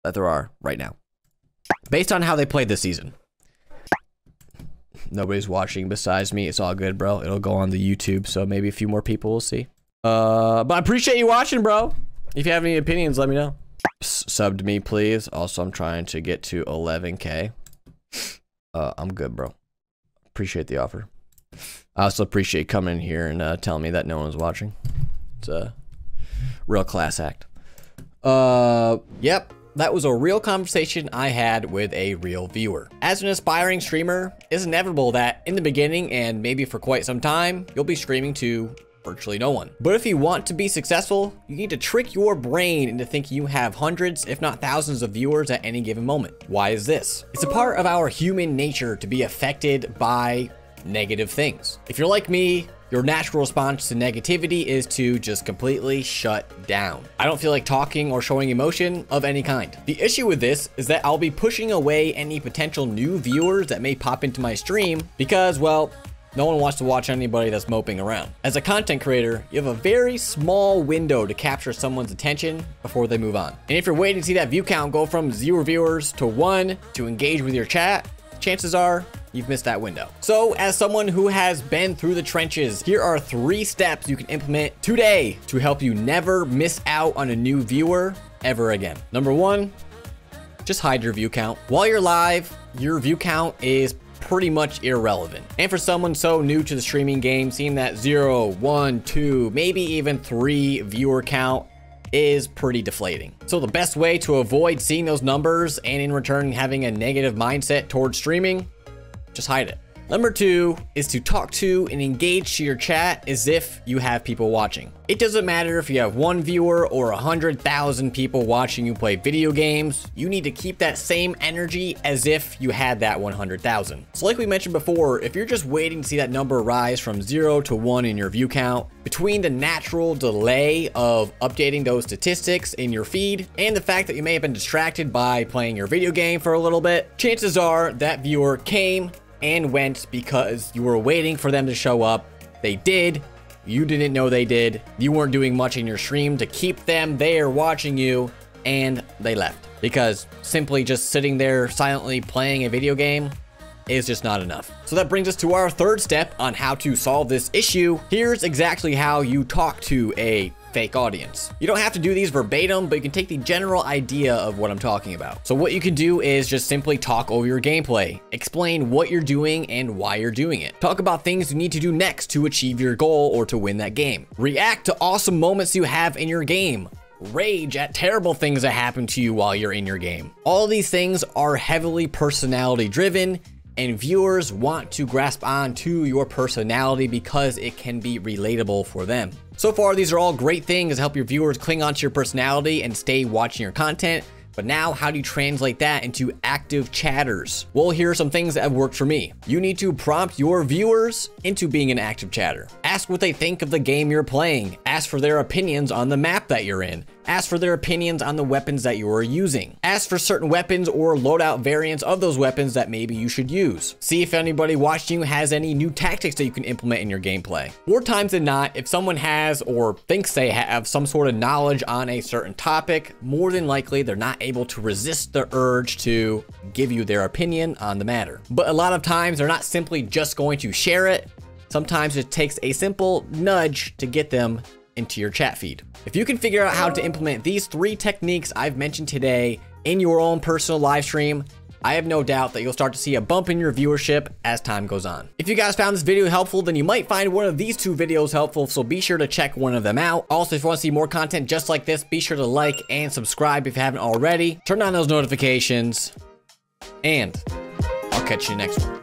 that there are right now. Based on how they played this season. Nobody's watching besides me. It's all good, bro. It'll go on the YouTube, so maybe a few more people will see. But I appreciate you watching, bro. If you have any opinions, let me know. Sub to me, please. Also, I'm trying to get to 11K. I'm good, bro. Appreciate the offer. I also appreciate coming here and telling me that no one's watching. It's a real class act. Yep. That was a real conversation I had with a real viewer. As an aspiring streamer, it's inevitable that in the beginning and maybe for quite some time, you'll be streaming to virtually no one. But if you want to be successful, you need to trick your brain into thinking you have hundreds, if not thousands of viewers at any given moment. Why is this? It's a part of our human nature to be affected by negative things. If you're like me, your natural response to negativity is to just completely shut down. I don't feel like talking or showing emotion of any kind. The issue with this is that I'll be pushing away any potential new viewers that may pop into my stream because, well, no one wants to watch anybody that's moping around. As a content creator, you have a very small window to capture someone's attention before they move on. And if you're waiting to see that view count go from 0 viewers to 1 to engage with your chat, chances are you've missed that window. So as someone who has been through the trenches, here are 3 steps you can implement today to help you never miss out on a new viewer ever again. Number 1, just hide your view count. While you're live, your view count is pretty much irrelevant. And for someone so new to the streaming game, seeing that 0, 1, 2, maybe even 3 viewer count is pretty deflating. So the best way to avoid seeing those numbers and in return having a negative mindset towards streaming, just hide it. Number 2 is to talk to and engage to your chat as if you have people watching. It doesn't matter if you have 1 viewer or 100,000 people watching you play video games, you need to keep that same energy as if you had that 100,000. So like we mentioned before, if you're just waiting to see that number rise from 0 to 1 in your view count, between the natural delay of updating those statistics in your feed and the fact that you may have been distracted by playing your video game for a little bit, chances are that viewer came and went because you were waiting for them to show up. They did. You didn't know they did. You weren't doing much in your stream to keep them there watching you, and they left. Because simply just sitting there silently playing a video game is just not enough. So that brings us to our 3rd step on how to solve this issue. Here's exactly how you talk to a fake audience. You don't have to do these verbatim, but you can take the general idea of what I'm talking about. So what you can do is just simply talk over your gameplay, explain what you're doing and why you're doing it. Talk about things you need to do next to achieve your goal or to win that game. React to awesome moments you have in your game. Rage at terrible things that happen to you while you're in your game. All of these things are heavily personality driven, and viewers want to grasp on to your personality because it can be relatable for them. So far, these are all great things to help your viewers cling onto your personality and stay watching your content. But now, how do you translate that into active chatters? Well, here are some things that have worked for me. You need to prompt your viewers into being an active chatter. Ask what they think of the game you're playing. Ask for their opinions on the map that you're in. Ask for their opinions on the weapons that you are using. Ask for certain weapons or loadout variants of those weapons that maybe you should use. See if anybody watching you has any new tactics that you can implement in your gameplay. More times than not, if someone has or thinks they have some sort of knowledge on a certain topic, more than likely they're not able to resist the urge to give you their opinion on the matter. But a lot of times they're not simply just going to share it. Sometimes it takes a simple nudge to get them into your chat feed. If you can figure out how to implement these 3 techniques I've mentioned today in your own personal live stream, I have no doubt that you'll start to see a bump in your viewership as time goes on. If you guys found this video helpful, then you might find one of these 2 videos helpful, so be sure to check one of them out. Also, if you want to see more content just like this, be sure to like and subscribe if you haven't already. Turn on those notifications, and I'll catch you next one.